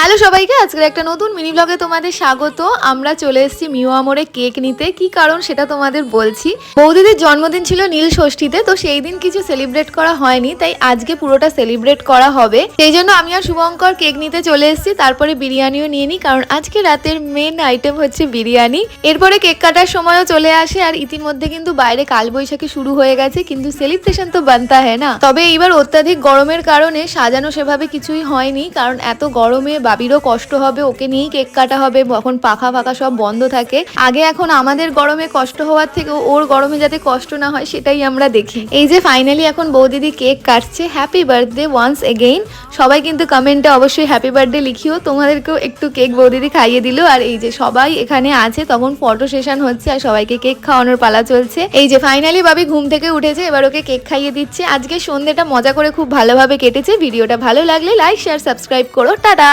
Hello সবাইকে, আজকের একটা নতুন মিনি ব্লগে তোমাদের স্বাগত। আমরা চলে এসেছি মিও আমরে কেক নিতে। কি কারণ সেটা তোমাদের বলছি। বৌদিদের জন্মদিন ছিল নীল ষষ্ঠীতে, তো সেই দিন কিছু সেলিব্রেট করা হয়নি, তাই আজকে পুরোটা সেলিব্রেট করা হবে। সেই জন্য আমি আর শুভঙ্কর কেক নিতে চলে এসেছি, তারপরে বিরিয়ানিও নিয়ে নিই, কারণ আজকে রাতের মেন আইটেম হচ্ছে বিরিয়ানি। এরপরে কেক কাটার সময়ও চলে আসে, আর ইতিমধ্যে কিন্তু বাইরে কালবৈশাখী শুরু হয়ে গেছে, কিন্তু সেলিব্রেশন তো বানতা হ্যায় না। তবে এইবার অত্যাধিক গরমের কারণে সাজানো সেভাবে কিছুই হয়নি, কারণ এত গরমে বাবিরও কষ্ট হবে, ওকে নিয়েই কেক কাটা হবে, এখন পাখা ফাঁকা সব বন্ধ থাকে। আগে এখন আমাদের গরমে কষ্ট হওয়ার থেকে ওর গরমে যাতে কষ্ট না হয় সেটাই আমরা দেখি। এই যে ফাইনালি এখন বৌদিদি কেক কাটছে। Happy birthday once again. সবাই কিন্তু কমেন্টে অবশ্যই হ্যাপি বার্থডে লিখিও। তোমাদেরকেও একটু কেক বৌদিদি খাইয়ে দিল। আর এই যে সবাই এখানে আছে, তখন ফটো সেশন হচ্ছে আর সবাইকে কেক খাওয়ানোর পালা চলছে। এই যে ফাইনালি বাবি ঘুম থেকে উঠেছে, এবার ওকে কেক খাইয়ে দিচ্ছে। আজকে সন্ধ্যেটা মজা করে খুব ভালোভাবে কেটেছে। ভিডিওটা ভালো লাগলে লাইক শেয়ার সাবস্ক্রাইব করো। টাটা।